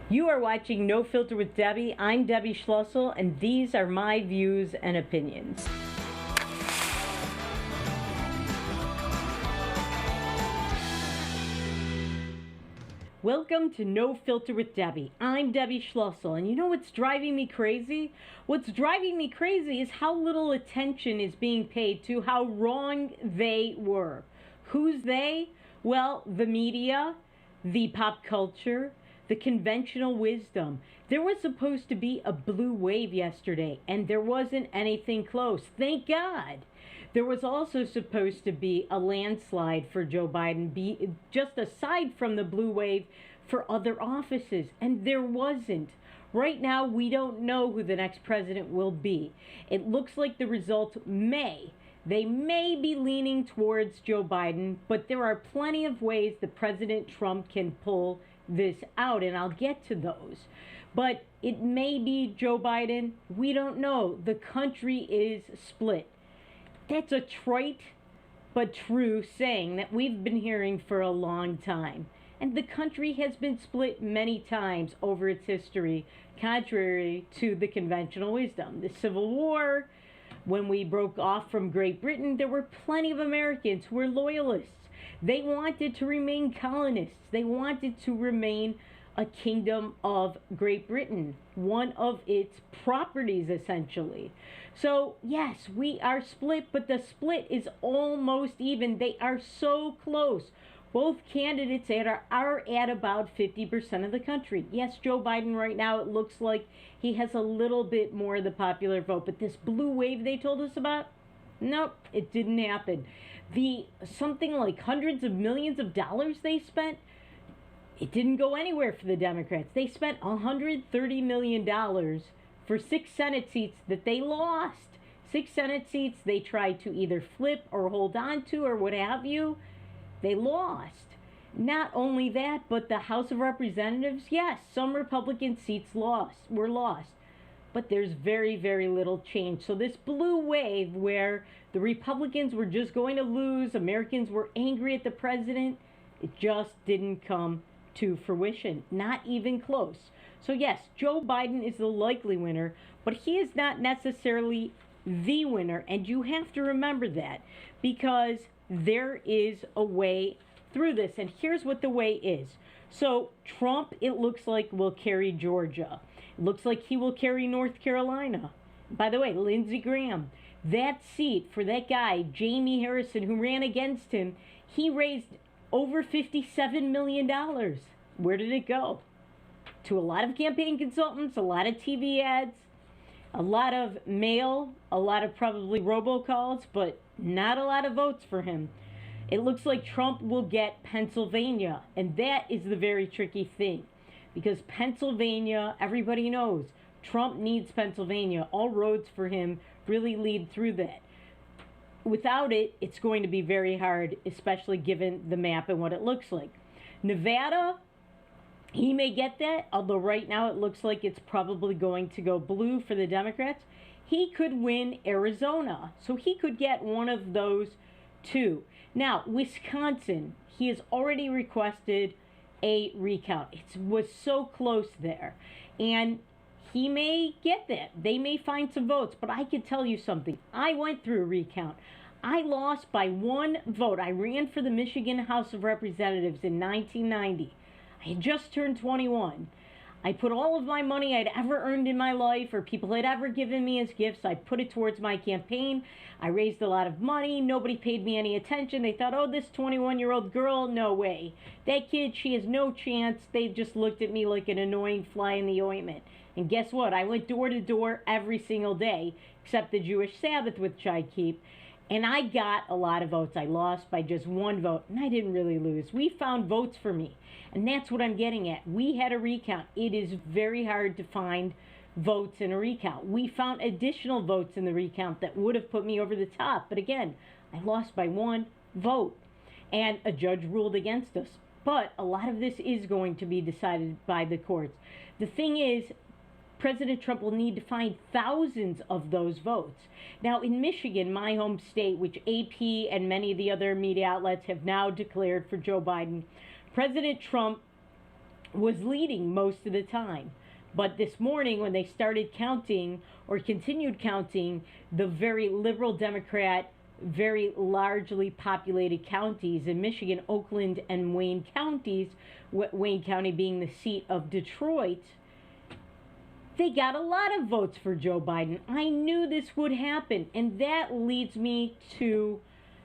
You are watching No Filter with Debbie. I'm Debbie Schlussel, and these are my views and opinions. Welcome to No Filter with Debbie. I'm Debbie Schlussel, and you know what's driving me crazy? What's driving me crazy is how little attention is being paid to how wrong they were. Who's they? Well, the media, the pop culture, the conventional wisdom. There was supposed to be a blue wave yesterday, and there wasn't anything close. Thank God. There was also supposed to be a landslide for Joe Biden, just aside from the blue wave for other offices, and there wasn't. Right now, we don't know who the next president will be. It looks like the results they may be leaning towards Joe Biden, but there are plenty of ways that President Trump can pull this out, and I'll get to those. But it may be Joe Biden. We don't know. The country is split. That's a trite but true saying that we've been hearing for a long time. And the country has been split many times over its history, contrary to the conventional wisdom. The Civil War, when we broke off from Great Britain, there were plenty of Americans who were loyalists. They wanted to remain colonists. They wanted to remain a kingdom of Great Britain, one of its properties, essentially. So, yes, we are split, but the split is almost even. They are so close. Both candidates are at about 50% of the country. Yes, Joe Biden right now, it looks like he has a little bit more of the popular vote, but this blue wave they told us about, nope, it didn't happen. The something like hundreds of millions of dollars they spent, it didn't go anywhere for the Democrats. They spent $130 million for 6 Senate seats that they lost. 6 Senate seats they tried to either flip or hold on to or what have you. They lost. Not only that, but the House of Representatives, yes, some Republican seats were lost. But there's very, very little change. So this blue wave where the Republicans were just going to lose, Americans were angry at the president, it just didn't come to fruition. Not even close. So yes, Joe Biden is the likely winner, but he is not necessarily the winner. And you have to remember that because there is a way through this. And here's what the way is. So Trump, it looks like, will carry Georgia. It looks like he will carry North Carolina. By the way, Lindsey Graham, that seat for that guy, Jamie Harrison, who ran against him, he raised over $57 million. Where did it go? To a lot of campaign consultants, a lot of TV ads, a lot of mail, a lot of probably robocalls, but not a lot of votes for him. It looks like Trump will get Pennsylvania, and that is the very tricky thing. Because Pennsylvania, everybody knows, Trump needs Pennsylvania. All roads for him really lead through that. Without it, it's going to be very hard, especially given the map and what it looks like. Nevada, he may get that, although right now it looks like it's probably going to go blue for the Democrats. He could win Arizona, so he could get one of those two. Now, Wisconsin, he has already requested a recount. It was so close there, and he may get that. They may find some votes, but I can tell you something. I went through a recount. I lost by 1 vote. I ran for the Michigan House of Representatives in 1990. I had just turned 21. I put all of my money I'd ever earned in my life or people had ever given me as gifts. I put it towards my campaign. I raised a lot of money. Nobody paid me any attention. They thought, oh, this 21-year-old girl, no way. That kid, she has no chance. They just looked at me like an annoying fly in the ointment. And guess what? I went door to door every single day, except the Jewish Sabbath, which I keep. And I got a lot of votes. I lost by just 1 vote, and I didn't really lose. We found votes for me, and that's what I'm getting at. We had a recount. It is very hard to find votes in a recount. We found additional votes in the recount that would have put me over the top, but again, I lost by 1 vote, and a judge ruled against us. But a lot of this is going to be decided by the courts. The thing is, President Trump will need to find thousands of those votes. Now, in Michigan, my home state, which AP and many of the other media outlets have now declared for Joe Biden, President Trump was leading most of the time. But this morning, when they started counting or continued counting the very liberal Democrat, very largely populated counties in Michigan, Oakland and Wayne counties, Wayne County being the seat of Detroit, they got a lot of votes for Joe Biden. I knew this would happen. And that leads me to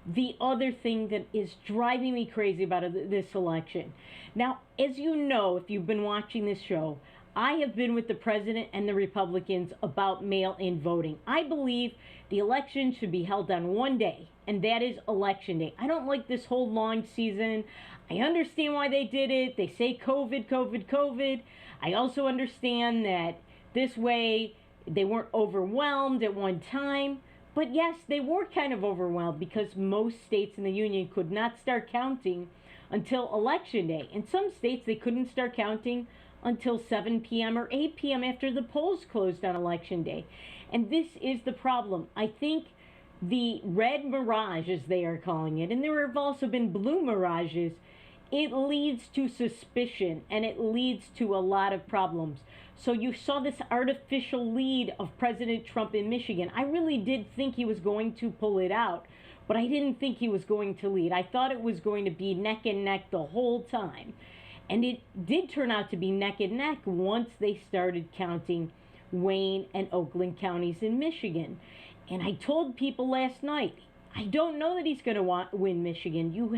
the other thing that is driving me crazy about this election. Now, as you know, if you've been watching this show, I have been with the president and the Republicans about mail in voting. I believe the election should be held on one day, and that is Election Day. I don't like this whole long season. I understand why they did it. They say COVID, COVID, COVID. I also understand that this way they weren't overwhelmed at one time. But yes, they were kind of overwhelmed because most states in the union could not start counting until Election Day. In some states, they couldn't start counting until 7 p.m. or 8 p.m. after the polls closed on Election Day. And this is the problem. I think the red mirage, as they are calling it, and there have also been blue mirages, it leads to suspicion and it leads to a lot of problems. So you saw this artificial lead of President Trump in Michigan. I really did think he was going to pull it out, but I didn't think he was going to lead. I thought it was going to be neck and neck the whole time. And it did turn out to be neck and neck once they started counting Wayne and Oakland counties in Michigan. And I told people last night, I don't know that he's going to win Michigan. You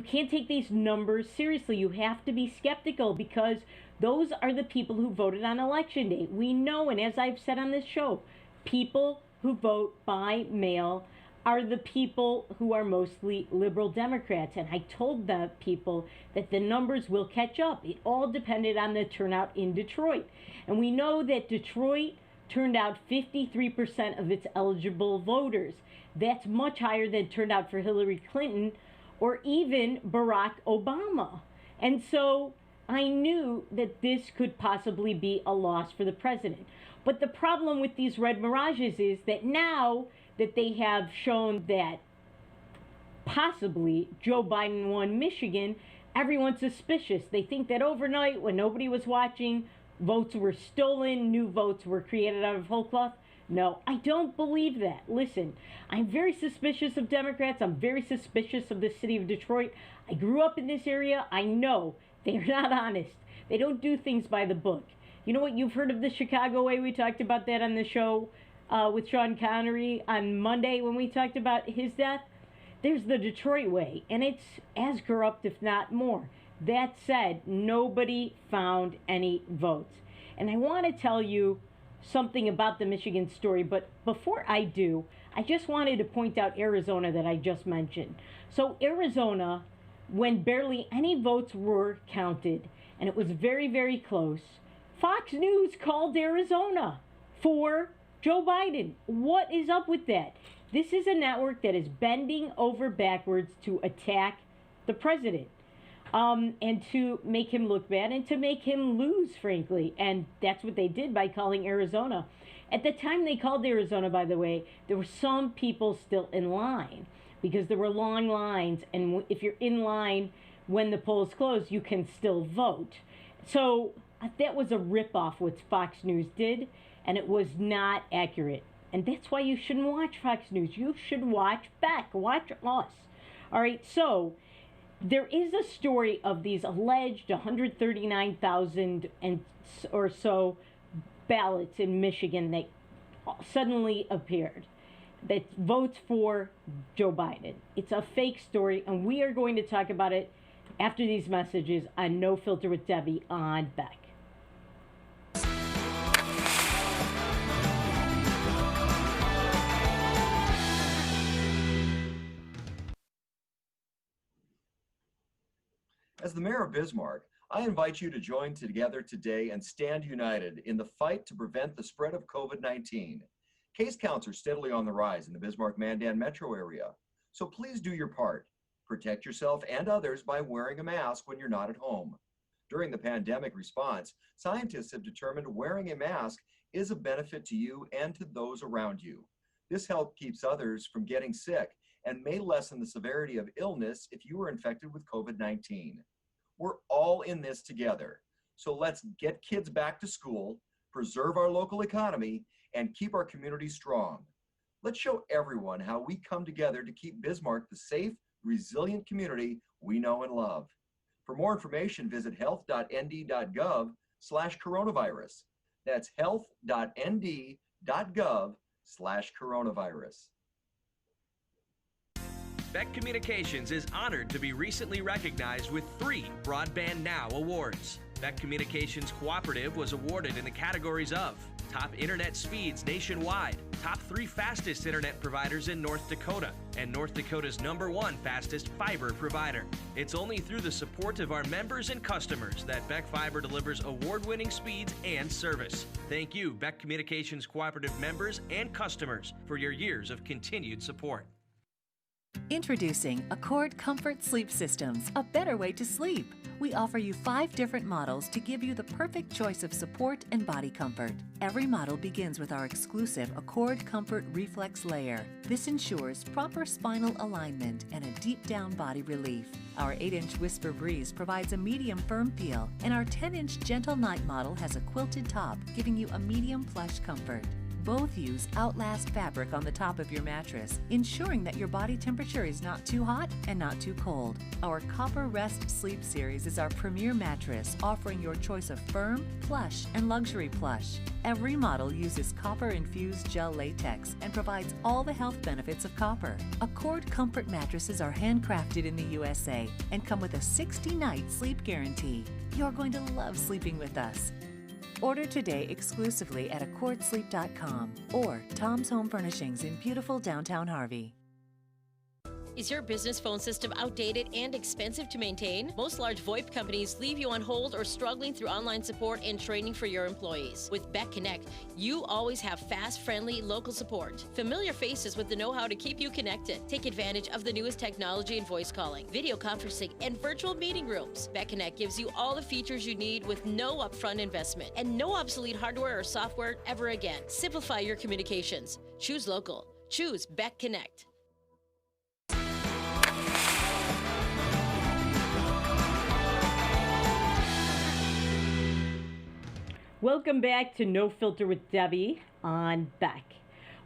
can't take these numbers seriously. You have to be skeptical because those are the people who voted on Election Day. We know, and as I've said on this show, people who vote by mail are the people who are mostly liberal Democrats. And I told the people that the numbers will catch up. It all depended on the turnout in Detroit. And we know that Detroit turned out 53% of its eligible voters. That's much higher than turned out for Hillary Clinton or even Barack Obama. And so I knew that this could possibly be a loss for the president. But the problem with these red mirages is that now that they have shown that possibly Joe Biden won Michigan, everyone's suspicious. They think that overnight, when nobody was watching, votes were stolen, new votes were created out of whole cloth. No, I don't believe that. Listen, I'm very suspicious of Democrats. I'm very suspicious of the city of Detroit. I grew up in this area. I know they're not honest. They don't do things by the book. You know what? You've heard of the Chicago way. We talked about that on the show with Sean Connery on Monday when we talked about his death. There's the Detroit way, and it's as corrupt, if not more. That said, nobody found any votes. And I want to tell you something about the Michigan story, but before I do, I just wanted to point out Arizona that I just mentioned. So Arizona, when barely any votes were counted, and it was very, very close, Fox News called Arizona for Joe Biden. What is up with that? This is a network that is bending over backwards to attack the president. And to make him look bad and to make him lose, frankly. And that's what they did by calling Arizona. At the time they called Arizona, by the way, there were some people still in line because there were long lines. And if you're in line when the polls close, you can still vote. So that was a ripoff what Fox News did, and it was not accurate. And that's why you shouldn't watch Fox News. You should watch back. Watch us. All right, so there is a story of these alleged 139,000 or so ballots in Michigan that suddenly appeared, that votes for Joe Biden. It's a fake story, and we are going to talk about it after these messages on No Filter with Debbie on Beck. As the mayor of Bismarck, I invite you to join together today and stand united in the fight to prevent the spread of COVID-19. Case counts are steadily on the rise in the Bismarck-Mandan metro area, so please do your part. Protect yourself and others by wearing a mask when you're not at home. During the pandemic response, scientists have determined wearing a mask is a benefit to you and to those around you. This help keeps others from getting sick and may lessen the severity of illness if you are infected with COVID-19. We're all in this together. So let's get kids back to school, preserve our local economy, and keep our community strong. Let's show everyone how we come together to keep Bismarck the safe, resilient community we know and love. For more information, visit health.nd.gov/coronavirus. That's health.nd.gov/coronavirus. Beck Communications is honored to be recently recognized with 3 Broadband Now awards. Beck Communications Cooperative was awarded in the categories of Top Internet Speeds Nationwide, Top 3 Fastest Internet Providers in North Dakota, and North Dakota's #1 fastest fiber provider. It's only through the support of our members and customers that Beck Fiber delivers award-winning speeds and service. Thank you, Beck Communications Cooperative members and customers, for your years of continued support. Introducing Accord Comfort Sleep Systems, a better way to sleep. We offer you 5 different models to give you the perfect choice of support and body comfort. Every model begins with our exclusive Accord Comfort Reflex Layer. This ensures proper spinal alignment and a deep down body relief. Our 8-inch Whisper Breeze provides a medium firm feel, and our 10-inch Gentle Night model has a quilted top, giving you a medium plush comfort. Both use Outlast fabric on the top of your mattress, ensuring that your body temperature is not too hot and not too cold. Our Copper Rest Sleep Series is our premier mattress, offering your choice of firm, plush, and luxury plush. Every model uses copper-infused gel latex and provides all the health benefits of copper. Accord Comfort mattresses are handcrafted in the USA and come with a 60-night sleep guarantee. You're going to love sleeping with us. Order today exclusively at accordsleep.com or Tom's Home Furnishings in beautiful downtown Harvey. Is your business phone system outdated and expensive to maintain? Most large VoIP companies leave you on hold or struggling through online support and training for your employees. With Beck Connect, you always have fast, friendly, local support. Familiar faces with the know-how to keep you connected. Take advantage of the newest technology in voice calling, video conferencing, and virtual meeting rooms. Beck Connect gives you all the features you need with no upfront investment and no obsolete hardware or software ever again. Simplify your communications. Choose local. Choose Beck Connect. Welcome back to No Filter with Debbie on Beck.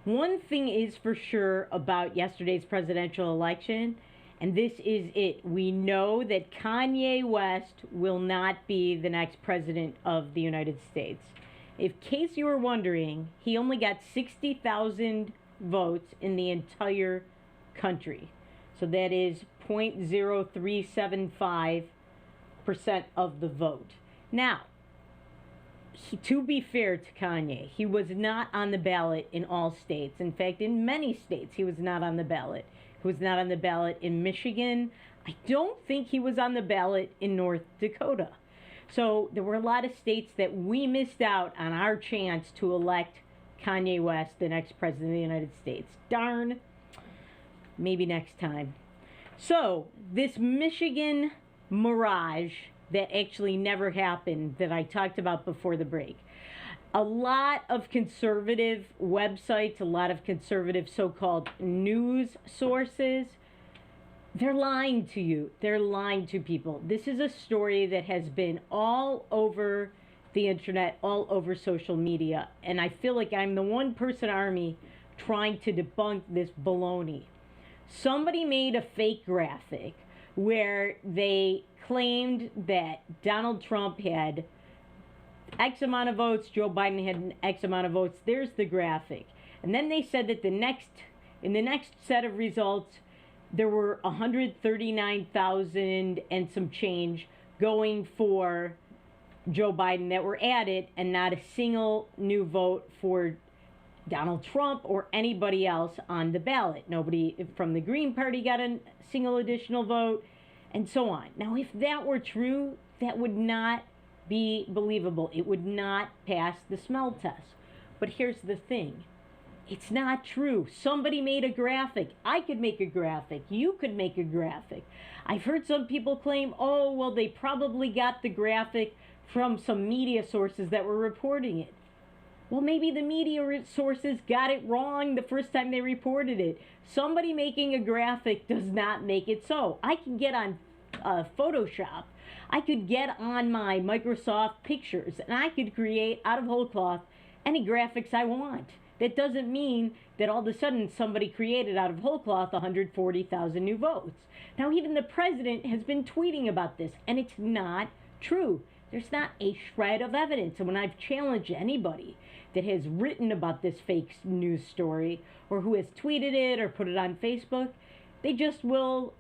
One thing is for sure about yesterday's presidential election, and this is it. We know that Kanye West will not be the next president of the United States. In case you were wondering, he only got 60,000 votes in the entire country. So that is 0.0375% of the vote. Now, to be fair to Kanye, he was not on the ballot in all states. In fact, in many states, he was not on the ballot. He was not on the ballot in Michigan. I don't think he was on the ballot in North Dakota. So there were a lot of states that we missed out on our chance to elect Kanye West, the next president of the United States. Darn. Maybe next time. So this Michigan mirage that actually never happened that I talked about before the break. A lot of conservative websites, a lot of conservative so-called news sources, they're lying to you. They're lying to people. This is a story that has been all over the internet, all over social media, and I feel like I'm the one-person army trying to debunk this baloney. Somebody made a fake graphic where they claimed that Donald Trump had X amount of votes, Joe Biden had X amount of votes. There's the graphic. And then they said that in the next set of results, there were 139,000 and some change going for Joe Biden that were added, and not a single new vote for Donald Trump or anybody else on the ballot. Nobody from the Green Party got a single additional vote, and so on. Now, if that were true, that would not be believable. It would not pass the smell test. But here's the thing. It's not true. Somebody made a graphic. I could make a graphic. You could make a graphic. I've heard some people claim, oh, well, they probably got the graphic from some media sources that were reporting it. Well, maybe the media sources got it wrong the first time they reported it. Somebody making a graphic does not make it so. I can get on Photoshop, I could get on my Microsoft Pictures and I could create out of whole cloth any graphics I want. That doesn't mean that all of a sudden somebody created out of whole cloth 140,000 new votes. Now, even the president has been tweeting about this, and it's not true. There's not a shred of evidence. And when I've challenged anybody that has written about this fake news story or who has tweeted it or put it on Facebook, they just will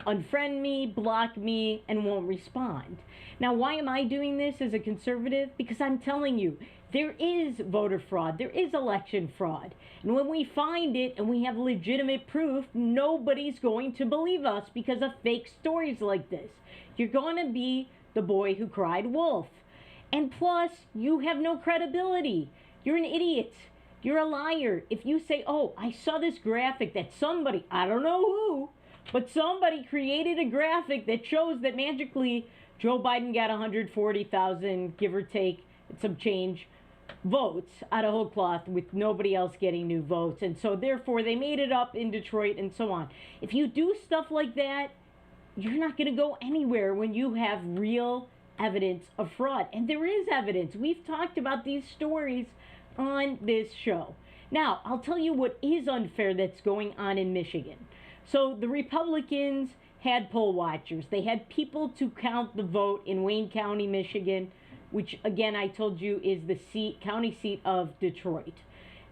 unfriend me, block me, and won't respond. Now, why am I doing this as a conservative? Because I'm telling you, there is voter fraud, there is election fraud. And when we find it and we have legitimate proof, nobody's going to believe us because of fake stories like this. You're going to be the boy who cried wolf. And plus, you have no credibility. You're an idiot. You're a liar. If you say, oh, I saw this graphic that somebody, I don't know who, but somebody created a graphic that shows that magically Joe Biden got 140,000, give or take, some change, votes out of whole cloth with nobody else getting new votes. And so therefore they made it up in Detroit and so on. If you do stuff like that, you're not going to go anywhere when you have real evidence of fraud. And there is evidence. We've talked about these stories on this show. Now, I'll tell you what is unfair that's going on in Michigan. So the Republicans had poll watchers. They had people to count the vote in Wayne County, Michigan, which, again, I told you is the county seat of Detroit.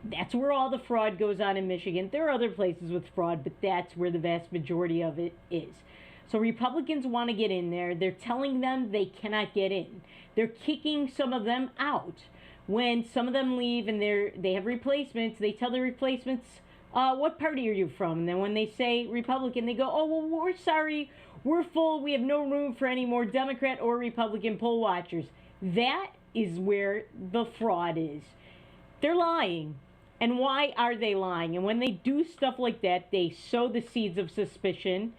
That's where all the fraud goes on in Michigan. There are other places with fraud, but that's where the vast majority of it is. So Republicans want to get in there. They're telling them they cannot get in. They're kicking some of them out. When some of them leave and they have replacements, they tell the replacements, what party are you from? And then when they say Republican, they go, oh, well, we're sorry. We're full. We have no room for any more Democrat or Republican poll watchers. That is where the fraud is. They're lying. And why are they lying? And when they do stuff like that, they sow the seeds of suspicion,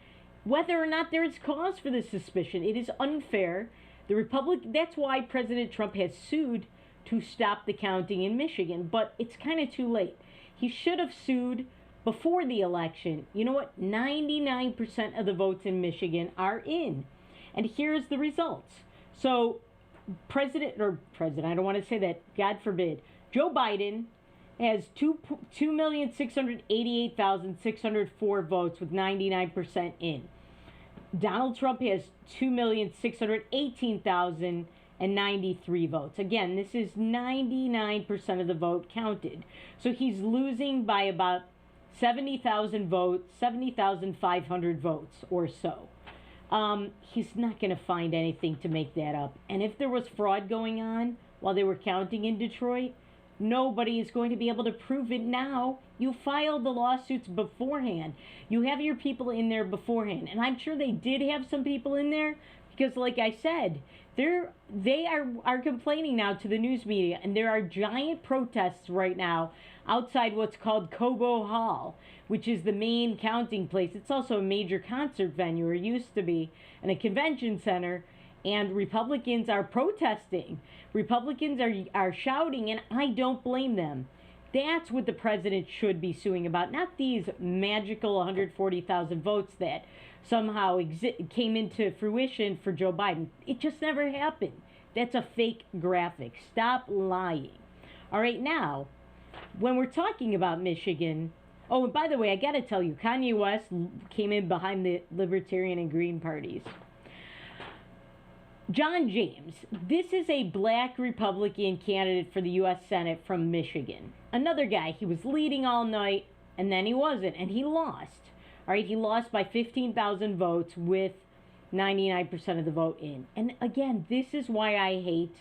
whether or not there is cause for this suspicion. It is unfair. That's why President Trump has sued to stop the counting in Michigan, but it's kind of too late. He should have sued before the election. You know what? 99% of the votes in Michigan are in. And here's the results. So President, I don't want to say that, God forbid, Joe Biden has 2,688,604 votes with 99% in. Donald Trump has 2,618,093 votes. Again, this is 99% of the vote counted. So he's losing by about 70,000 votes, 70,500 votes or so. He's not going to find anything to make that up. And if there was fraud going on while they were counting in Detroit, nobody is going to be able to prove it now. You filed the lawsuits beforehand. You have your people in there beforehand. And I'm sure they did have some people in there because, like I said, they are complaining now to the news media. And there are giant protests right now outside what's called Cobo Hall, which is the main counting place. It's also a major concert venue, or used to be, and a convention center. And Republicans are protesting. Republicans are shouting, and I don't blame them. That's what the president should be suing about, not these magical 140,000 votes that somehow came into fruition for Joe Biden. It just never happened. That's a fake graphic. Stop lying. All right, now, when we're talking about Michigan, oh, and by the way, I got to tell you, Kanye West came in behind the Libertarian and Green parties. John James, this is a black Republican candidate for the U.S. Senate from Michigan. Another guy, he was leading all night, and then he wasn't, and he lost. All right, he lost by 15,000 votes with 99% of the vote in. And again, this is why I hate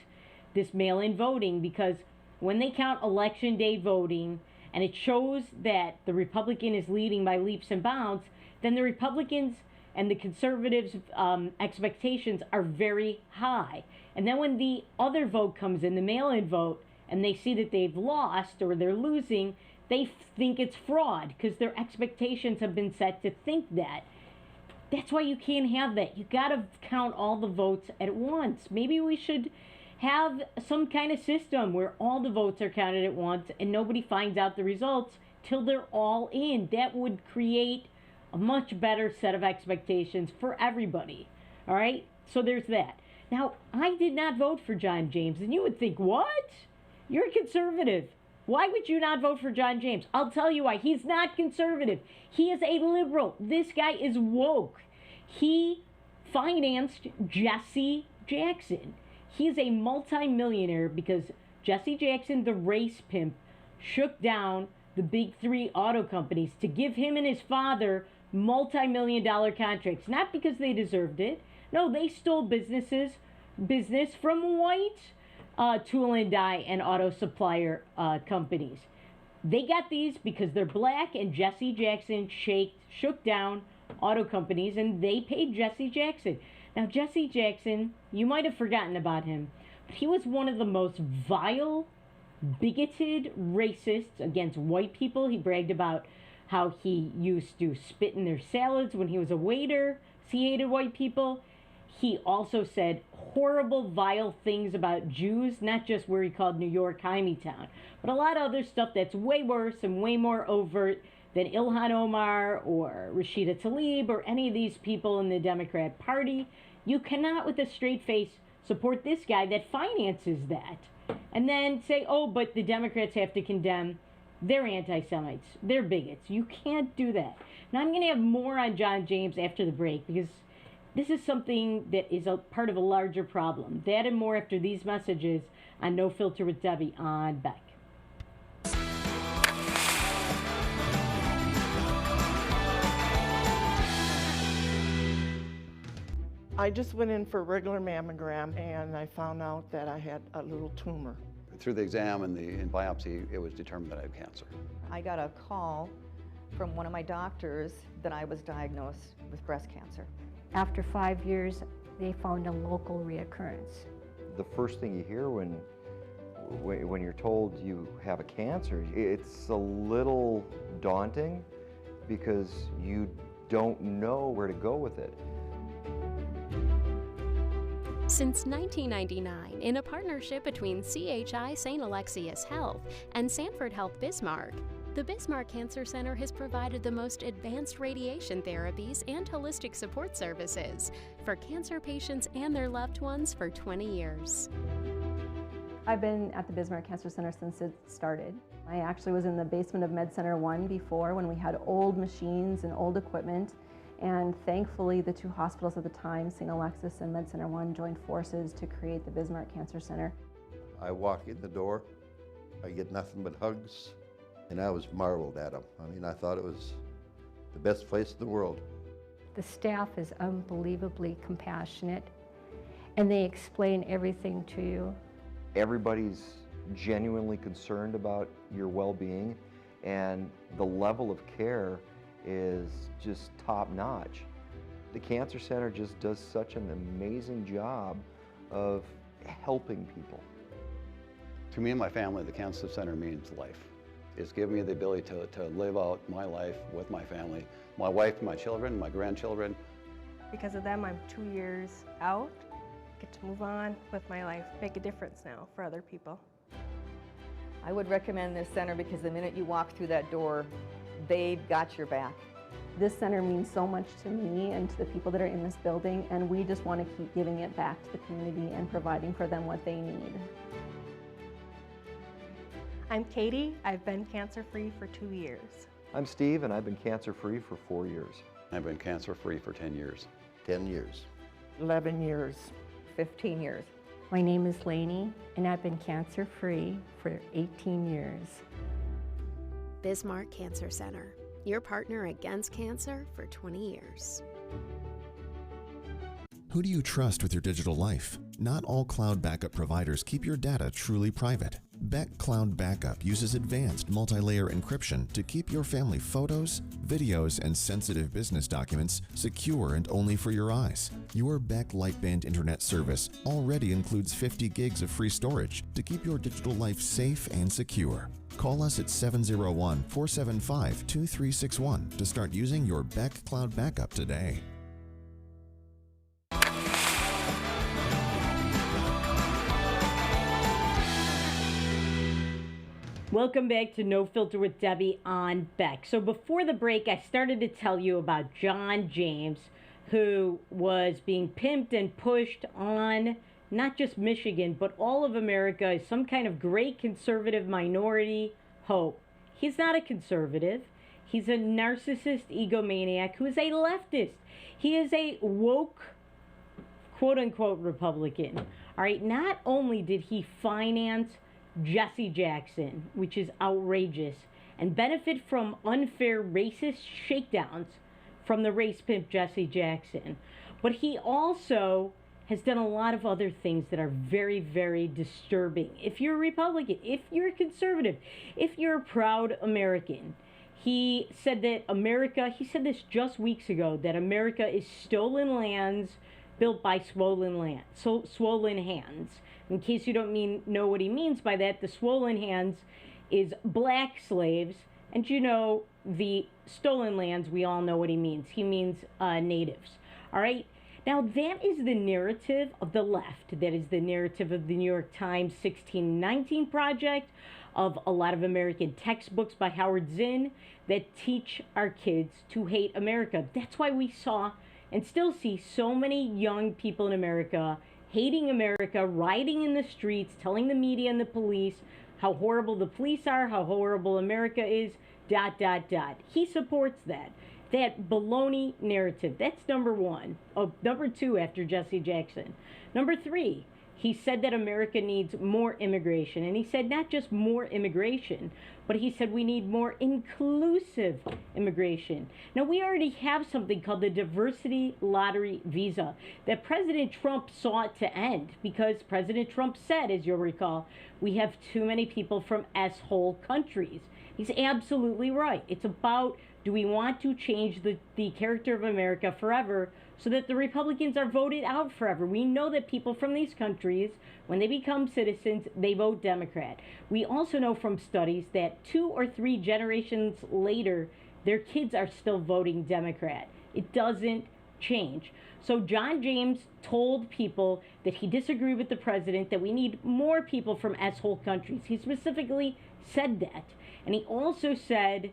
this mail-in voting, because when they count election day voting, and it shows that the Republican is leading by leaps and bounds, then the Republicans and the conservatives' expectations are very high. And then when the other vote comes in, the mail-in vote, and they see that they've lost or they're losing, they think it's fraud because their expectations have been set to think that. That's why you can't have that. You got to count all the votes at once. Maybe we should have some kind of system where all the votes are counted at once and nobody finds out the results till they're all in. That would create a much better set of expectations for everybody, All right? So there's that. Now, I did not vote for John James, and you would think, what? You're a conservative. Why would you not vote for John James? I'll tell you why. He's not conservative. He is a liberal. This guy is woke. He financed Jesse Jackson. He is a multimillionaire because Jesse Jackson, the race pimp, shook down the big three auto companies to give him and his father multi-million-dollar contracts. Not because they deserved it. No, they stole business from white tool and die and auto supplier companies. They got these because they're black, and Jesse Jackson shook down auto companies, and they paid Jesse Jackson. Now, Jesse Jackson, you might have forgotten about him, but he was one of the most vile, bigoted racists against white people. He bragged about how he used to spit in their salads when he was a waiter. He hated white people. He also said horrible, vile things about Jews, not just where he called New York Hymietown, but a lot of other stuff that's way worse and way more overt than Ilhan Omar or Rashida Tlaib or any of these people in the Democrat Party. You cannot, with a straight face, support this guy that finances that and then say, oh, but the Democrats have to condemn. They're anti-Semites. They're bigots. You can't do that. Now, I'm going to have more on John James after the break because this is something that is a part of a larger problem. That and more after these messages on No Filter with Debbie on Beck. I just went in for a regular mammogram and I found out that I had a little tumor. Through the exam and the biopsy, it was determined that I had cancer. I got a call from one of my doctors that I was diagnosed with breast cancer. After 5 years, they found a local reoccurrence. The first thing you hear when you're told you have a cancer, it's a little daunting because you don't know where to go with it. Since 1999, in a partnership between CHI St. Alexius Health and Sanford Health Bismarck, the Bismarck Cancer Center has provided the most advanced radiation therapies and holistic support services for cancer patients and their loved ones for 20 years. I've been at the Bismarck Cancer Center since it started. I actually was in the basement of Med Center 1 before when we had old machines and old equipment. And thankfully, the two hospitals at the time, St. Alexius and Med Center 1, joined forces to create the Bismarck Cancer Center. I walk in the door, I get nothing but hugs, and I was marveled at them. I mean, I thought it was the best place in the world. The staff is unbelievably compassionate, and they explain everything to you. Everybody's genuinely concerned about your well-being, and the level of care is just top-notch. The Cancer Center just does such an amazing job of helping people. To me and my family, the Cancer Center means life. It's given me the ability to live out my life with my family, my wife, my children, my grandchildren. Because of them, I'm 2 years out, get to move on with my life, make a difference now for other people. I would recommend this center because the minute you walk through that door, they've got your back. This center means so much to me and to the people that are in this building, and we just want to keep giving it back to the community and providing for them what they need. I'm Katie. I've been cancer-free for 2 years. I'm Steve, and I've been cancer-free for 4 years. I've been cancer-free for 10 years. 10 years. 11 years. 15 years. My name is Lainey, and I've been cancer-free for 18 years. Bismarck Cancer Center, your partner against cancer for 20 years. Who do you trust with your digital life? Not all cloud backup providers keep your data truly private. Beck Cloud Backup uses advanced multi-layer encryption to keep your family photos, videos, and sensitive business documents secure and only for your eyes. Your Beck Lightband Internet service already includes 50 gigs of free storage to keep your digital life safe and secure. Call us at 701-475-2361 to start using your Beck Cloud Backup today. Welcome back to No Filter with Debbie on Beck. So before the break, I started to tell you about John James, who was being pimped and pushed on not just Michigan, but all of America as some kind of great conservative minority hope. He's not a conservative. He's a narcissist egomaniac who is a leftist. He is a woke, quote-unquote, Republican. All right, not only did he finance Jesse Jackson, which is outrageous, and benefit from unfair racist shakedowns from the race pimp Jesse Jackson, but he also has done a lot of other things that are very, very disturbing. If you're a Republican, if you're a conservative, if you're a proud American, he said that America, he said this just weeks ago, that America is stolen lands built by swollen hands. In case you don't know what he means by that, the swollen hands is black slaves, and you know the stolen lands, we all know what he means. He means natives. All right? Now, that is the narrative of the left. That is the narrative of the New York Times 1619 Project, of a lot of American textbooks by Howard Zinn that teach our kids to hate America. That's why we saw and still see so many young people in America hating America, rioting in the streets, telling the media and the police how horrible the police are, how horrible America is, ... He supports that. That baloney narrative. That's number one. Oh, number two after Jesse Jackson. Number three, he said that America needs more immigration. And he said not just more immigration, but he said we need more inclusive immigration. Now, we already have something called the diversity lottery visa that President Trump sought to end because President Trump said, as you'll recall, we have too many people from S-hole countries. He's absolutely right. It's about, do we want to change the character of America forever so that the Republicans are voted out forever? We know that people from these countries, when they become citizens, they vote Democrat. We also know from studies that 2 or 3 generations later, their kids are still voting Democrat. It doesn't change. So John James told people that he disagreed with the president, that we need more people from S-hole countries. He specifically said that. And he also said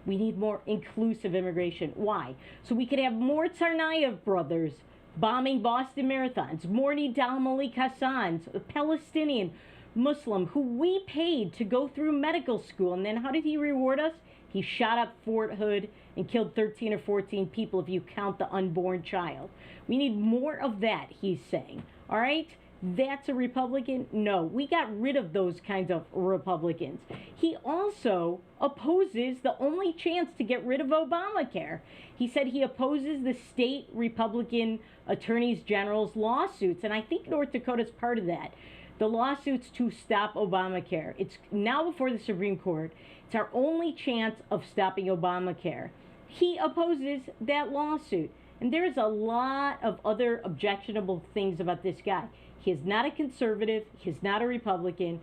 we need more inclusive immigration. Why? So we could have more Tsarnaev brothers bombing Boston marathons, more Nidal Malik Hassans, a Palestinian Muslim who we paid to go through medical school. And then how did he reward us? He shot up Fort Hood and killed 13 or 14 people if you count the unborn child. We need more of that, he's saying. All right? That's a Republican? No, we got rid of those kinds of Republicans. He also opposes the only chance to get rid of Obamacare. He said he opposes the state Republican attorneys general's lawsuits, and I think North Dakota's part of that. The lawsuits to stop Obamacare. It's now before the Supreme Court. It's our only chance of stopping Obamacare. He opposes that lawsuit. And there's a lot of other objectionable things about this guy. He is not a conservative. He's not a Republican.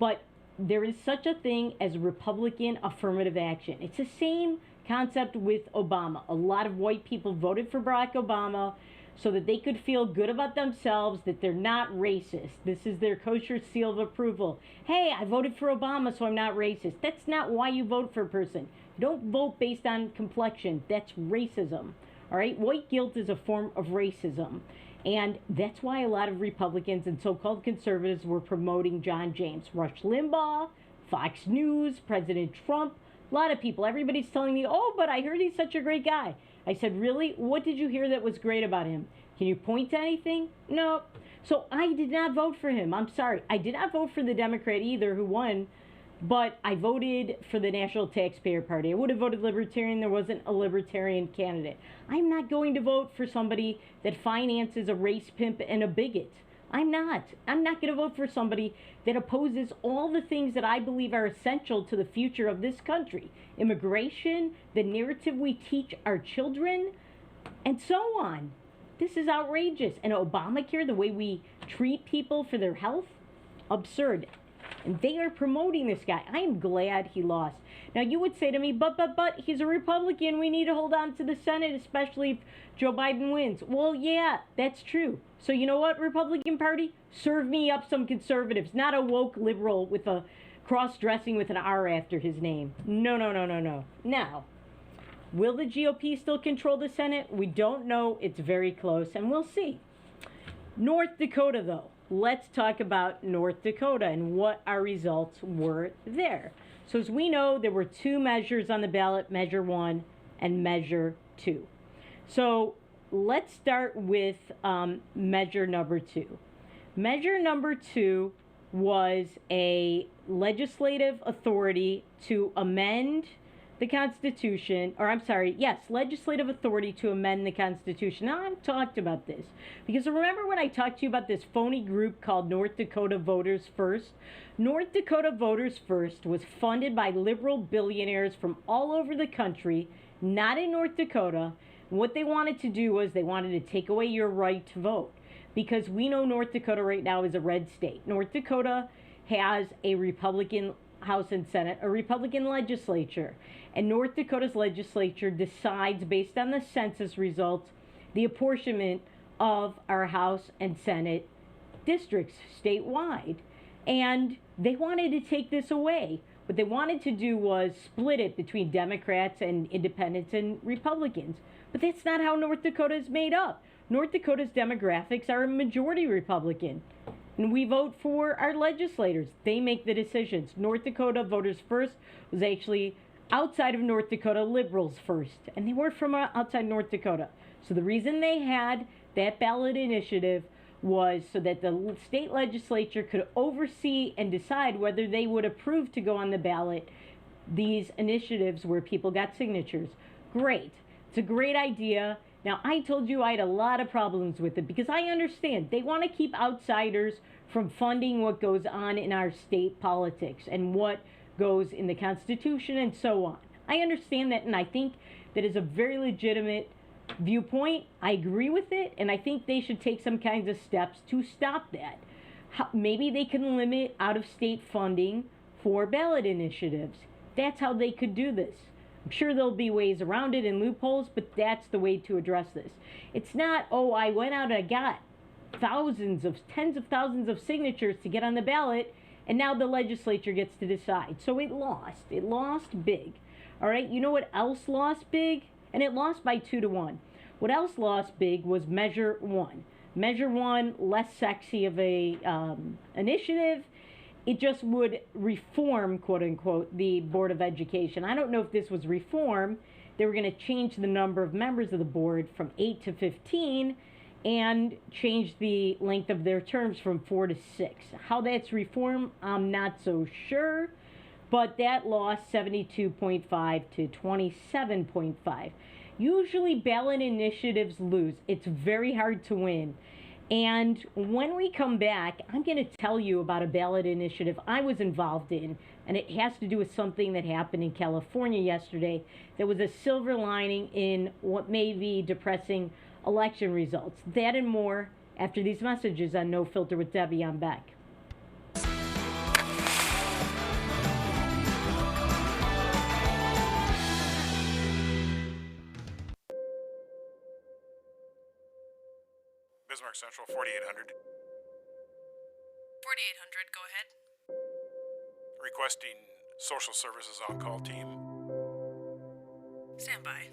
But there is such a thing as Republican affirmative action. It's the same concept with Obama. A lot of white people voted for Barack Obama so that they could feel good about themselves, that they're not racist. This is their kosher seal of approval. Hey, I voted for Obama, so I'm not racist. That's not why you vote for a person. You don't vote based on complexion. That's racism. All right? White guilt is a form of racism. And that's why a lot of Republicans and so-called conservatives were promoting John James. Rush Limbaugh, Fox News, President Trump, a lot of people. Everybody's telling me, oh, but I heard he's such a great guy. I said, really? What did you hear that was great about him? Can you point to anything? No. So I did not vote for him. I'm sorry. I did not vote for the Democrat either who won, but I voted for the National Taxpayer Party. I would have voted Libertarian. There wasn't a Libertarian candidate. I'm not going to vote for somebody that finances a race pimp and a bigot. I'm not. I'm not going to vote for somebody that opposes all the things that I believe are essential to the future of this country. Immigration, the narrative we teach our children, and so on. This is outrageous. And Obamacare, the way we treat people for their health, absurd. And they are promoting this guy. I am glad he lost. Now, you would say to me, but, he's a Republican. We need to hold on to the Senate, especially if Joe Biden wins. Well, yeah, that's true. So you know what, Republican Party? Serve me up some conservatives, not a woke liberal with a cross-dressing with an R after his name. No. Now, Will the GOP still control the Senate? We don't know. It's very close, and we'll see. North Dakota, though. Let's talk about North Dakota and what our results were there. So as we know, there were two measures on the ballot, Measure 1 and Measure 2. So let's start with Measure number 2. Measure number 2 was a legislative authority to amend the Constitution, legislative authority to amend the Constitution. Now, I've talked about this because remember when I talked to you about this phony group called North Dakota Voters First? North Dakota Voters First was funded by liberal billionaires from all over the country, not in North Dakota. What they wanted to do was they wanted to take away your right to vote, because we know North Dakota right now is a red state. North Dakota has a Republican House and Senate, a Republican legislature. And North Dakota's legislature decides, based on the census results, the apportionment of our House and Senate districts statewide. And they wanted to take this away. What they wanted to do was split it between Democrats and independents and Republicans. But that's not how North Dakota is made up. North Dakota's demographics are a majority Republican. And we vote for our legislators. They make the decisions. North Dakota Voters First was actually outside of North Dakota Liberals First. And they were from outside North Dakota. So the reason they had that ballot initiative was so that the state legislature could oversee and decide whether they would approve to go on the ballot these initiatives where people got signatures. Great. It's a great idea. Now, I told you I had a lot of problems with it because I understand they want to keep outsiders from funding what goes on in our state politics and what goes in the Constitution and so on. I understand that, and I think that is a very legitimate viewpoint. I agree with it, and I think they should take some kinds of steps to stop that. Maybe they can limit out-of-state funding for ballot initiatives. That's how they could do this. I'm sure there'll be ways around it and loopholes, but that's the way to address this. It's not, oh, I went out and I got tens of thousands of signatures to get on the ballot, and now the legislature gets to decide. So it lost. It lost big. All right, you know what else lost big? And it lost by 2-1. What else lost big was Measure 1. Measure 1, less sexy of a initiative. It just would reform, quote unquote, the Board of Education. I don't know if this was reform. They were going to change the number of members of the board from 8 to 15 and change the length of their terms from 4 to 6. How that's reform, I'm not so sure, but that lost 72.5 to 27.5. Usually ballot initiatives lose. It's very hard to win. And when we come back, I'm going to tell you about a ballot initiative I was involved in, and it has to do with something that happened in California yesterday that was a silver lining in what may be depressing election results. That and more after these messages on No Filter with Debbie. I'm back. Bismarck Central, 4800. 4800, go ahead. Requesting social services on-call team. Stand by.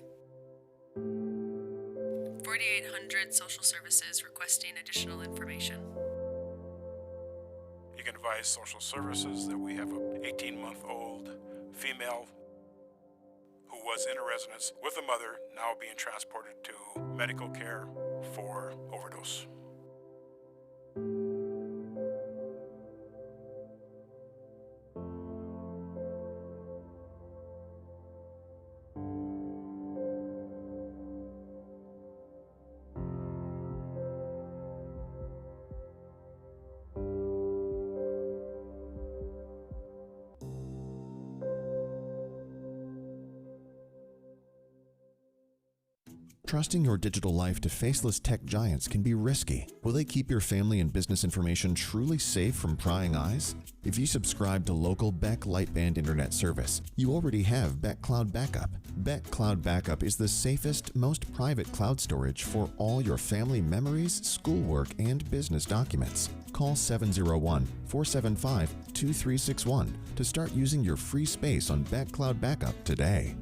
4800 social services requesting additional information. You can advise social services that we have an 18-month-old female who was in a residence with a mother, now being transported to medical care for overdose. Trusting your digital life to faceless tech giants can be risky. Will they keep your family and business information truly safe from prying eyes? If you subscribe to local Beck Lightband internet service, you already have Beck Cloud Backup. Beck Cloud Backup is the safest, most private cloud storage for all your family memories, schoolwork, and business documents. Call 701-475-2361 to start using your free space on Beck Cloud Backup today.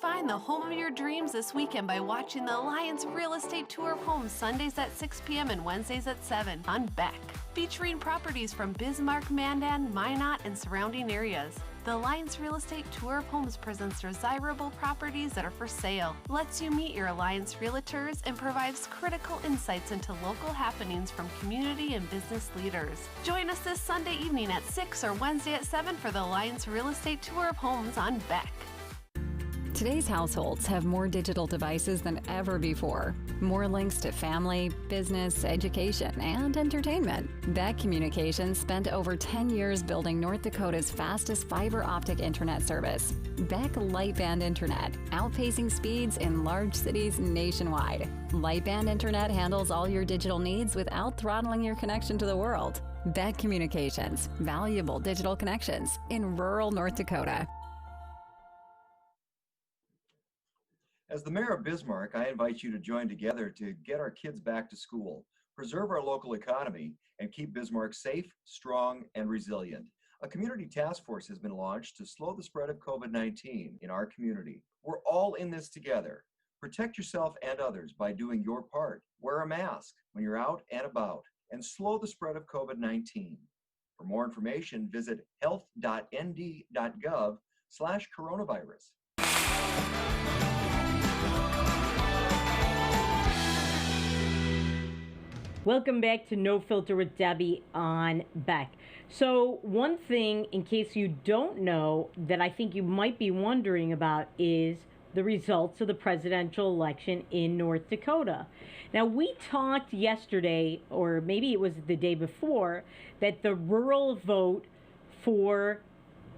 Find the home of your dreams this weekend by watching the Alliance Real Estate Tour of Homes Sundays at 6 p.m. and Wednesdays at 7 on Beck, featuring properties from Bismarck, Mandan, Minot, and surrounding areas. The Alliance Real Estate Tour of Homes presents desirable properties that are for sale, lets you meet your Alliance realtors, and provides critical insights into local happenings from community and business leaders. Join us this Sunday evening at 6 or Wednesday at 7 for the Alliance Real Estate Tour of Homes on Beck. Today's households have more digital devices than ever before. More links to family, business, education, and entertainment. Beck Communications spent over 10 years building North Dakota's fastest fiber optic internet service. Beck Lightband Internet, outpacing speeds in large cities nationwide. Lightband Internet handles all your digital needs without throttling your connection to the world. Beck Communications, valuable digital connections in rural North Dakota. As the mayor of Bismarck, I invite you to join together to get our kids back to school, preserve our local economy, and keep Bismarck safe, strong, and resilient. A community task force has been launched to slow the spread of COVID-19 in our community. We're all in this together. Protect yourself and others by doing your part. Wear a mask when you're out and about, and slow the spread of COVID-19. For more information, visit health.nd.gov/coronavirus. Welcome back to No Filter with Debbie on Beck. So one thing, in case you don't know, that I think you might be wondering about is the results of the presidential election in North Dakota. Now, we talked yesterday, or maybe it was the day before, that the rural vote for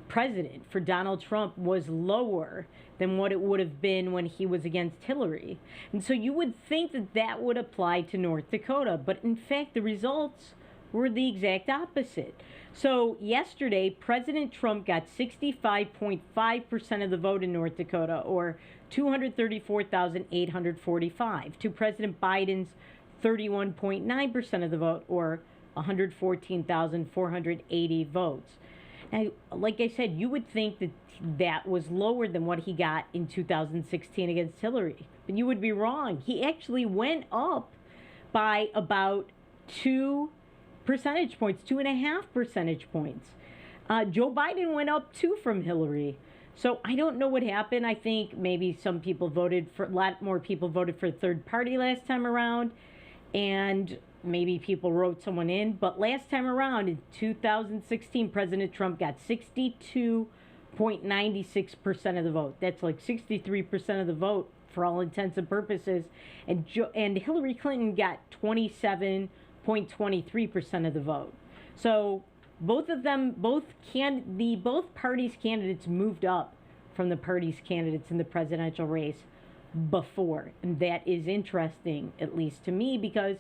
president, for Donald Trump, was lower than what it would have been when he was against Hillary. And so you would think that that would apply to North Dakota, but in fact the results were the exact opposite. So yesterday, President Trump got 65.5% of the vote in North Dakota, or 234,845, to President Biden's 31.9% of the vote, or 114,480 votes. Now, like I said, you would think that that was lower than what he got in 2016 against Hillary. But you would be wrong. He actually went up by about 2 percentage points, 2.5 percentage points. Joe Biden went up too from Hillary. So I don't know what happened. I think maybe some people voted for, a lot more people voted for a third party last time around. And maybe people wrote someone in. But last time around, in 2016, President Trump got 62.96% of the vote. That's like 63% of the vote for all intents and purposes. And Hillary Clinton got 27.23% of the vote. So both of them, both parties' candidates moved up from the party's candidates in the presidential race before. And that is interesting, at least to me, because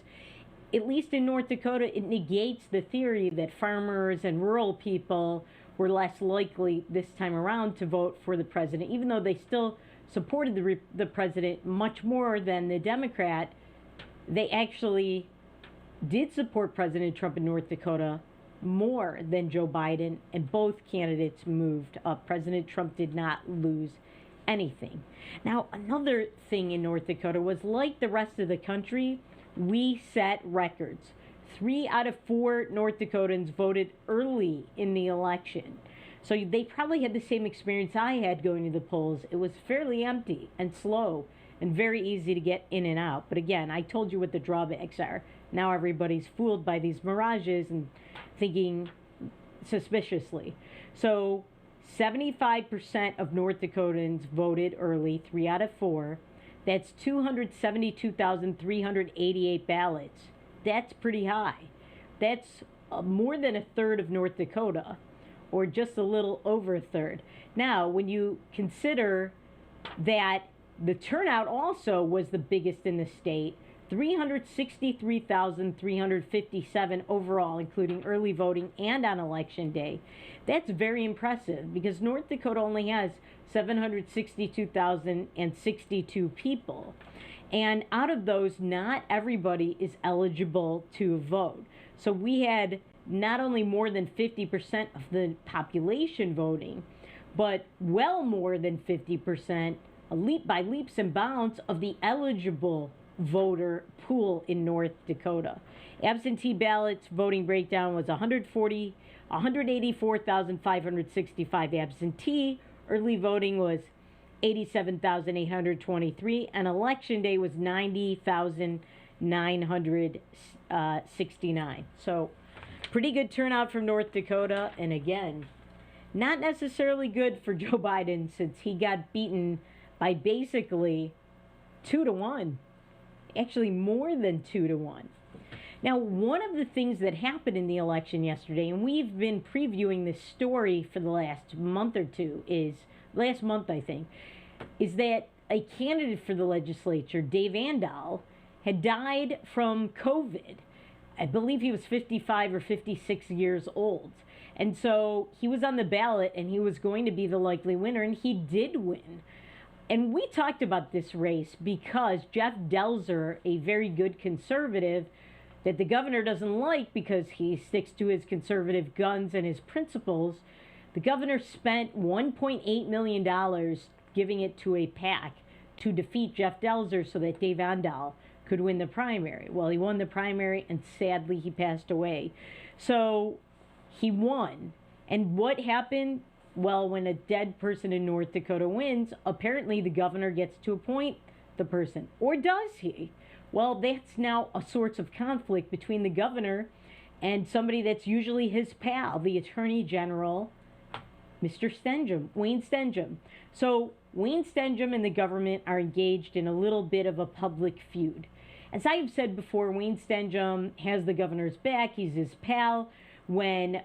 at least in North Dakota, it negates the theory that farmers and rural people were less likely this time around to vote for the president, even though they still supported the president much more than the Democrat. They actually did support President Trump in North Dakota more than Joe Biden, and both candidates moved up. President Trump did not lose anything. Now, another thing in North Dakota was, like the rest of the country, we set records. 3 out of 4 North Dakotans voted early in the election. So they probably had the same experience I had going to the polls. It was fairly empty and slow and very easy to get in and out. But again, I told you what the drawbacks are. Now everybody's fooled by these mirages and thinking suspiciously. So 75% of North Dakotans voted early, 3 out of 4. That's 272,388 ballots. That's pretty high. That's more than a third of North Dakota, or just a little over a third. Now, when you consider that the turnout also was the biggest in the state, 363,357 overall, including early voting and on election day. That's very impressive, because North Dakota only has 762,062 people. And out of those, not everybody is eligible to vote. So we had not only more than 50% of the population voting, but well more than 50% by leaps and bounds of the eligible voter pool in North Dakota. Absentee ballots voting breakdown was 184,565 absentee. Early voting was 87,823, and election day was 90,969. So pretty good turnout from North Dakota, and again, not necessarily good for Joe Biden since he got beaten by basically 2-1. Actually, more than 2-1. Now, one of the things that happened in the election yesterday, and we've been previewing this story for the last month or two, last month, I think, is that a candidate for the legislature, Dave Andal, had died from COVID. I believe he was 55 or 56 years old. And so he was on the ballot and he was going to be the likely winner, and he did win. And we talked about this race because Jeff Delzer, a very good conservative that the governor doesn't like because he sticks to his conservative guns and his principles, the governor spent $1.8 million giving it to a PAC to defeat Jeff Delzer so that Dave Andal could win the primary. Well, he won the primary, and sadly he passed away. So he won. And what happened? Well, when a dead person in North Dakota wins, apparently the governor gets to appoint the person. Or does he? Well, that's now a source of conflict between the governor and somebody that's usually his pal, the Attorney General, Mr. Stenjum, Wayne Stenjum. So Wayne Stenjum and the government are engaged in a little bit of a public feud. As I've said before, Wayne Stenjum has the governor's back. He's his pal. When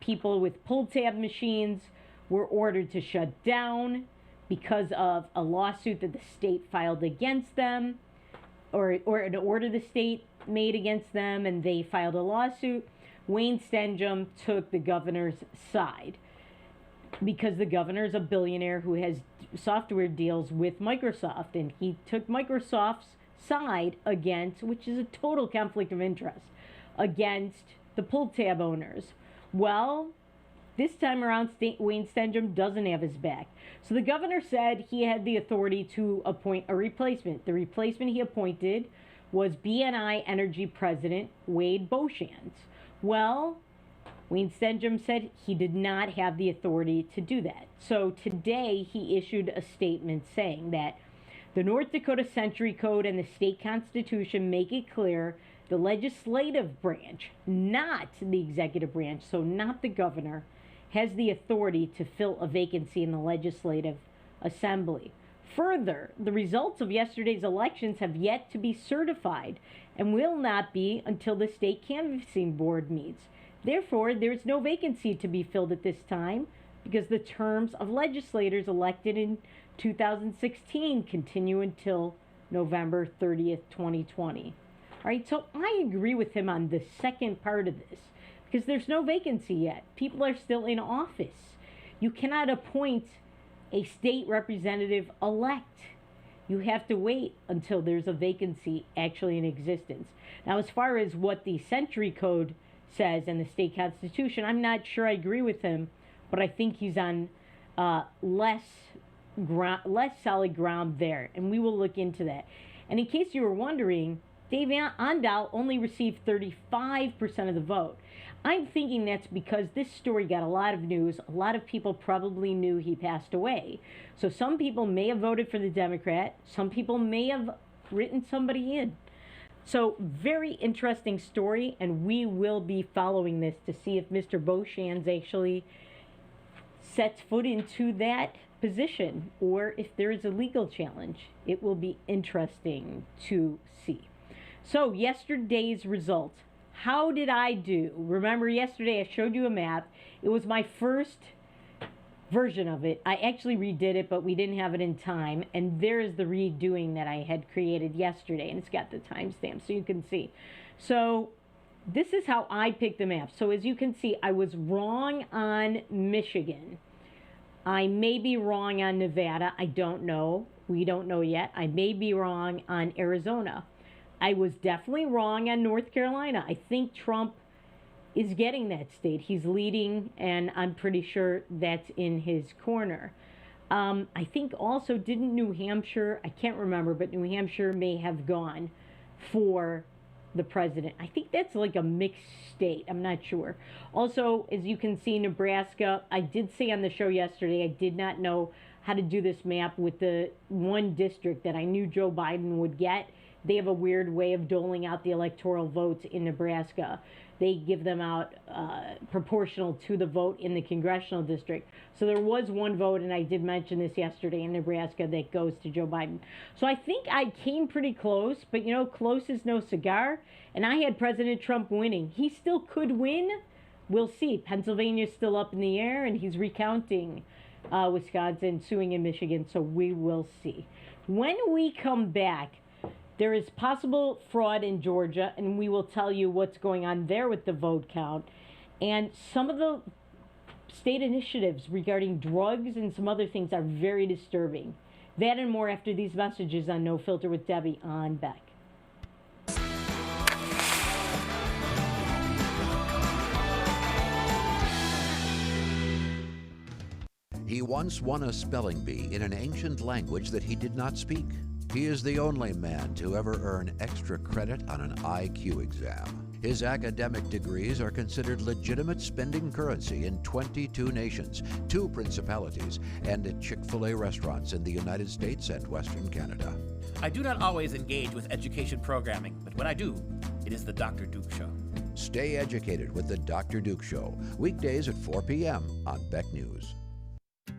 people with pull tab machines were ordered to shut down because of a lawsuit that the state filed against them, or an order the state made against them, and they filed a lawsuit, Wayne Stenjum took the governor's side because the governor is a billionaire who has software deals with Microsoft, and he took Microsoft's side against, which is a total conflict of interest, against the pull tab owners. Well, this time around, Wayne Stenjum doesn't have his back. So the governor said he had the authority to appoint a replacement. The replacement he appointed was BNI Energy President Wade Beauchamp. Well, Wayne Stenjum said he did not have the authority to do that. So today he issued a statement saying that the North Dakota Century Code and the state constitution make it clear the legislative branch, not the executive branch, so not the governor, has the authority to fill a vacancy in the legislative assembly. Further, the results of yesterday's elections have yet to be certified and will not be until the state canvassing board meets. Therefore, there is no vacancy to be filled at this time because the terms of legislators elected in 2016 continue until November 30th, 2020. All right, so I agree with him on the second part of this because there's no vacancy yet. People are still in office. You cannot appoint a state representative elect. You have to wait until there's a vacancy actually in existence. Now, as far as what the Century Code says and the state constitution, I'm not sure I agree with him, but I think he's on less solid ground there, and we will look into that. And in case you were wondering, Dave Andal only received 35% of the vote. I'm thinking that's because this story got a lot of news. A lot of people probably knew he passed away. So some people may have voted for the Democrat. Some people may have written somebody in. So very interesting story, and we will be following this to see if Mr. Beauchamp actually sets foot into that position or if there is a legal challenge. It will be interesting to see. So yesterday's results. How did I do? Remember yesterday I showed you a map. It was my first version of it. I actually redid it, but we didn't have it in time. And there's the redoing that I had created yesterday. And it's got the timestamp so you can see. So this is how I picked the map. So as you can see, I was wrong on Michigan. I may be wrong on Nevada. I don't know. We don't know yet. I may be wrong on Arizona. I was definitely wrong on North Carolina. I think Trump is getting that state. He's leading, and I'm pretty sure that's in his corner. I think also, didn't New Hampshire, I can't remember, but New Hampshire may have gone for the president. I think that's like a mixed state. I'm not sure. Also, as you can see, Nebraska, I did say on the show yesterday, I did not know how to do this map with the one district that I knew Joe Biden would get. They have a weird way of doling out the electoral votes in Nebraska. They give them out proportional to the vote in the congressional district. So there was one vote, and I did mention this yesterday, in Nebraska that goes to Joe Biden. So I think I came pretty close, but close is no cigar. And I had President Trump winning. He still could win. We'll see. Pennsylvania's still up in the air, and he's recounting Wisconsin, suing in Michigan. So we will see. When we come back, there is possible fraud in Georgia, and we will tell you what's going on there with the vote count. And some of the state initiatives regarding drugs and some other things are very disturbing. That and more after these messages on No Filter with Debbie on Beck. He once won a spelling bee in an ancient language that he did not speak. He is the only man to ever earn extra credit on an IQ exam. His academic degrees are considered legitimate spending currency in 22 nations, 2 principalities, and at Chick-fil-A restaurants in the United States and Western Canada. I do not always engage with education programming, but when I do, it is the Dr. Duke Show. Stay educated with the Dr. Duke Show, weekdays at 4 p.m. on Beck News.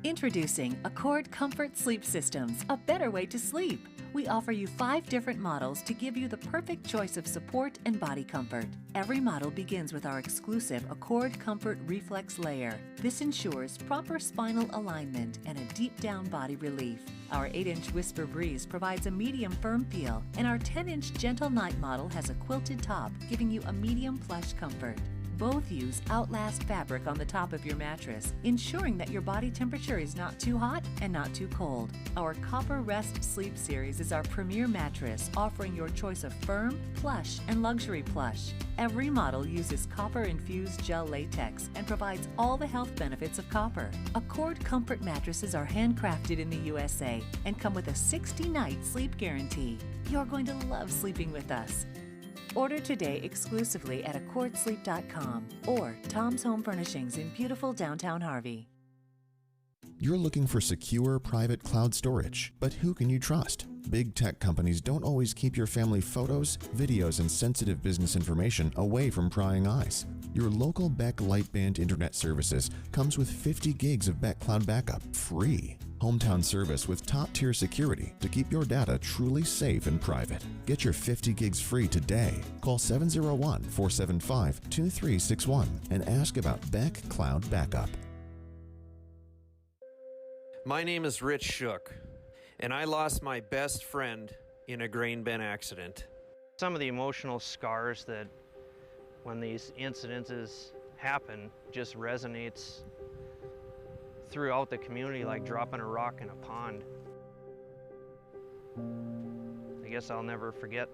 Introducing Accord Comfort Sleep Systems, a better way to sleep. We offer you 5 different models to give you the perfect choice of support and body comfort. Every model begins with our exclusive Accord Comfort Reflex Layer. This ensures proper spinal alignment and a deep down body relief. Our 8-inch Whisper Breeze provides a medium firm feel, and our 10-inch Gentle Night model has a quilted top, giving you a medium plush comfort. Both use Outlast fabric on the top of your mattress, ensuring that your body temperature is not too hot and not too cold. Our Copper Rest Sleep Series is our premier mattress, offering your choice of firm, plush, and luxury plush. Every model uses copper-infused gel latex and provides all the health benefits of copper. Accord Comfort mattresses are handcrafted in the USA and come with a 60-night sleep guarantee. You're going to love sleeping with us. Order today exclusively at accordsleep.com or Tom's Home Furnishings in beautiful downtown Harvey. You're looking for secure, private cloud storage, but who can you trust? Big tech companies don't always keep your family photos, videos, and sensitive business information away from prying eyes. Your local Beck Lightband Internet Services comes with 50 gigs of Beck Cloud Backup, free. Hometown service with top-tier security to keep your data truly safe and private. Get your 50 gigs free today. Call 701-475-2361 and ask about Beck Cloud Backup. My name is Rich Shook, and I lost my best friend in a grain bin accident. Some of the emotional scars that when these incidences happen just resonates throughout the community like dropping a rock in a pond. I guess I'll never forget.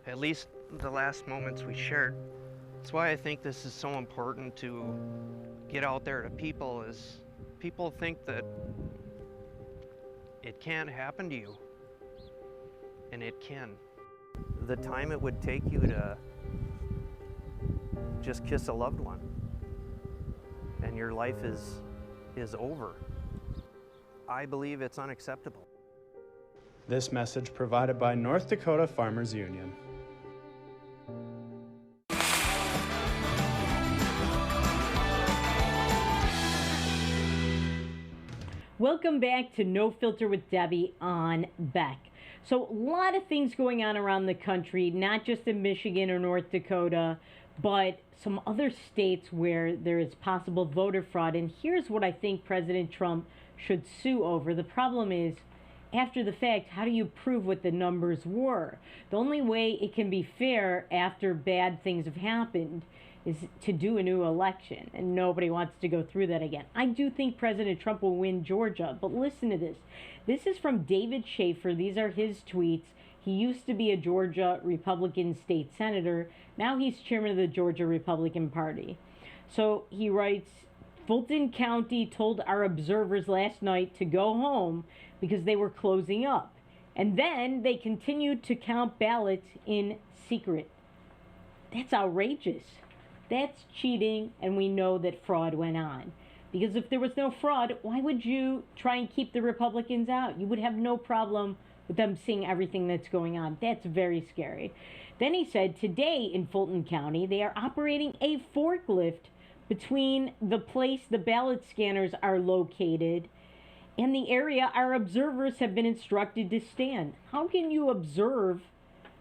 At least the last moments we shared. That's why I think this is so important to get out there to people, is people think that it can't happen to you, and it can. The time it would take you to just kiss a loved one and your life is over. I believe it's unacceptable. This message provided by North Dakota Farmers Union. Welcome back to No Filter with Debbie on Beck. So a lot of things going on around the country, not just in Michigan or North Dakota, but some other states where there is possible voter fraud. And here's what I think President Trump should sue over. The problem is, after the fact, how do you prove what the numbers were? The only way it can be fair after bad things have happened is to do a new election, and nobody wants to go through that again. I do think President Trump will win Georgia, but listen to this. This is from David Schaefer. These are his tweets. He used to be a Georgia Republican state senator. Now he's chairman of the Georgia Republican Party. So he writes, Fulton County told our observers last night to go home because they were closing up. And then they continued to count ballots in secret. That's outrageous. That's cheating, and we know that fraud went on. Because if there was no fraud, why would you try and keep the Republicans out? You would have no problem with them seeing everything that's going on. That's very scary. Then he said, today in Fulton County, they are operating a forklift between the place the ballot scanners are located and the area our observers have been instructed to stand. How can you observe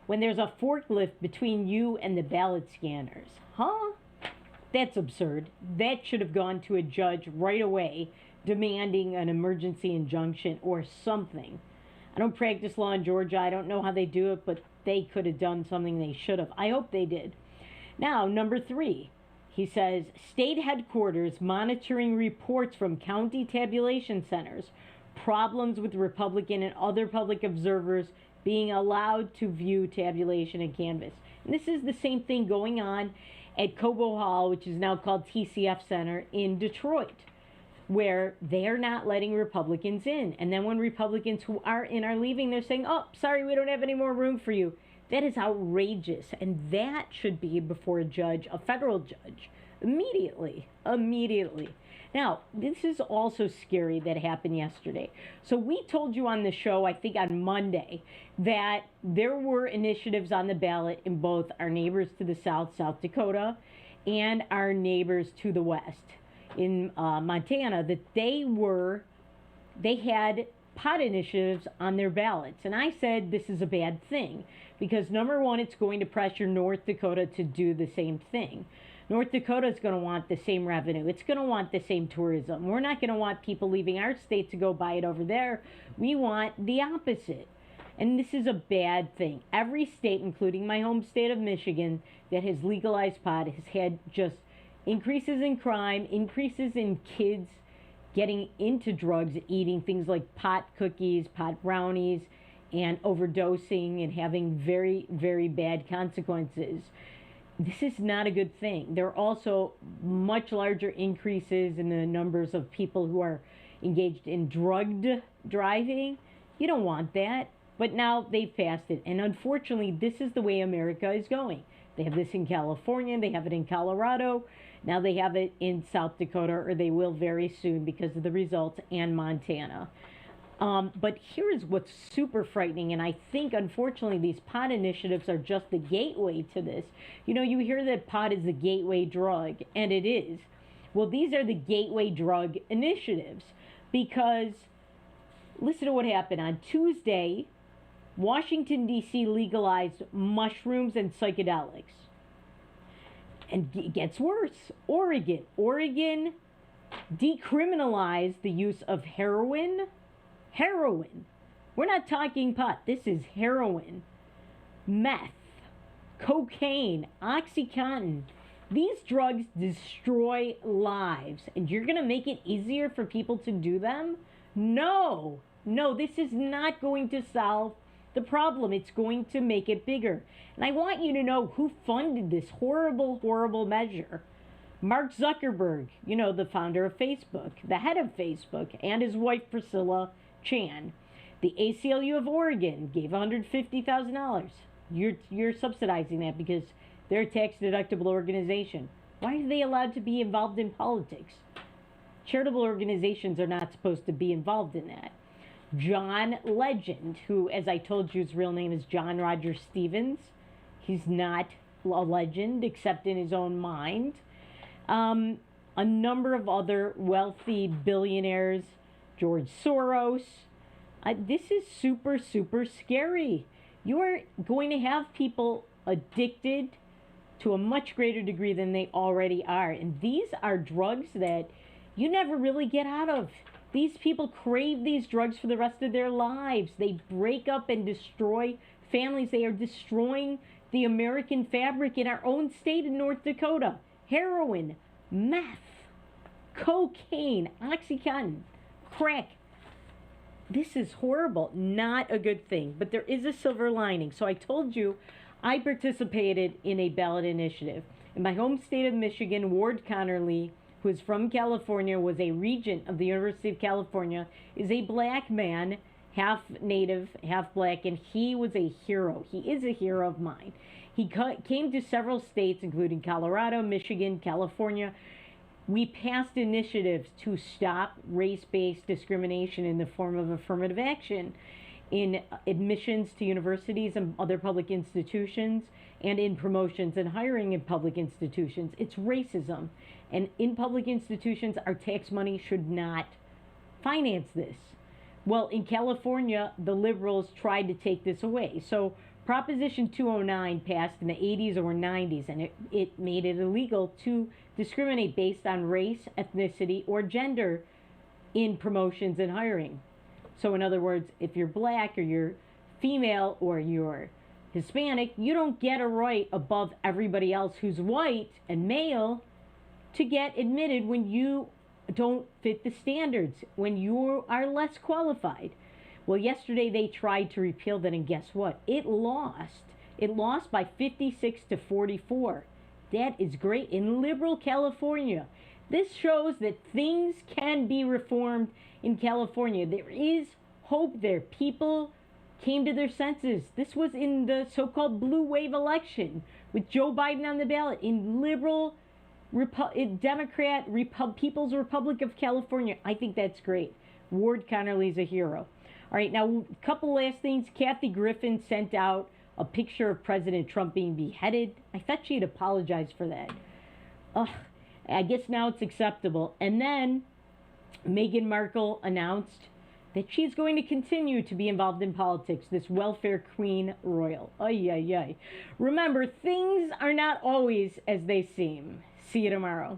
when there's a forklift between you and the ballot scanners? Huh? That's absurd. That should have gone to a judge right away, demanding an emergency injunction or something. I don't practice law in Georgia. I don't know how they do it, but they could have done something they should have. I hope they did. Now, number 3. He says, state headquarters monitoring reports from county tabulation centers, problems with Republican and other public observers being allowed to view tabulation and canvass. And this is the same thing going on at Cobo Hall, which is now called TCF Center in Detroit, where they're not letting Republicans in. And then when Republicans who are in are leaving, they're saying, oh, sorry, we don't have any more room for you. That is outrageous, and that should be before a judge, a federal judge, immediately. Now, this is also scary that happened yesterday. So we told you on the show, I think on Monday, that there were initiatives on the ballot in both our neighbors to the south, South Dakota, and our neighbors to the west in Montana, that they had pot initiatives on their ballots. And I said this is a bad thing because, number one, it's going to pressure North Dakota to do the same thing. North Dakota is going to want the same revenue. It's going to want the same tourism. We're not going to want people leaving our state to go buy it over there. We want the opposite. And this is a bad thing. Every state, including my home state of Michigan, that has legalized pot has had just increases in crime, increases in kids getting into drugs, eating things like pot cookies, pot brownies, and overdosing and having very, very bad consequences. This is not a good thing. There are also much larger increases in the numbers of people who are engaged in drugged driving. You don't want that. But now they've passed it. And unfortunately, this is the way America is going. They have this in California. They have it in Colorado. Now they have it in South Dakota, or they will very soon because of the results, and Montana. But here is what's super frightening, and I think, unfortunately, these pot initiatives are just the gateway to this. You know, you hear that pot is the gateway drug, and it is. Well, these are the gateway drug initiatives because, listen to what happened. On Tuesday, Washington, D.C. legalized mushrooms and psychedelics. And it gets worse. Oregon decriminalized the use of heroin. We're not talking pot. This is heroin, meth, cocaine, OxyContin. These drugs destroy lives, and you're going to make it easier for people to do them? No, this is not going to solve the problem. It's going to make it bigger. And I want you to know who funded this horrible, horrible measure. Mark Zuckerberg, you know, the founder of Facebook, the head of Facebook, and his wife Priscilla Chan. The ACLU of Oregon gave $150,000. You're subsidizing that because they're a tax-deductible organization. Why are they allowed to be involved in politics? Charitable organizations are not supposed to be involved in that. John Legend, who, as I told you, his real name is John Roger Stevens. He's not a legend except in his own mind. A number of other wealthy billionaires, George Soros. This is super, super scary. You are going to have people addicted to a much greater degree than they already are. And these are drugs that you never really get out of. These people crave these drugs for the rest of their lives. They break up and destroy families. They are destroying the American fabric in our own state in North Dakota. Heroin, meth, cocaine, OxyContin, crack. This is horrible, not a good thing, but there is a silver lining. So I told you I participated in a ballot initiative. In my home state of Michigan, Ward Connerly, who is from California, was a regent of the University of California, is a black man, half native, half black, and he was a hero. He is a hero of mine. He came to several states, including Colorado, Michigan, California. We passed initiatives to stop race-based discrimination in the form of affirmative action in admissions to universities and other public institutions, and in promotions and hiring in public institutions. It's racism. And in public institutions, our tax money should not finance this. Well, in California, the liberals tried to take this away. So Proposition 209 passed in the 80s or 90s, and it made it illegal to discriminate based on race, ethnicity, or gender in promotions and hiring. So in other words, if you're black or you're female or you're Hispanic, you don't get a right above everybody else who's white and male to get admitted when you don't fit the standards, when you are less qualified. Well, yesterday they tried to repeal that, and guess what? It lost. It lost by 56 to 44. That is great in liberal California. This shows that things can be reformed in California. There is hope there. People came to their senses. This was in the so-called blue wave election with Joe Biden on the ballot in liberal Democrat People's Republic of California. I think that's great. Ward Connerly's a hero. All right, now a couple last things. Kathy Griffin sent out a picture of President Trump being beheaded. I thought she'd apologize for that. I guess now it's acceptable. And then Meghan Markle announced that she's going to continue to be involved in politics, this welfare queen royal. Ay, ay, ay. Remember, things are not always as they seem. See you tomorrow.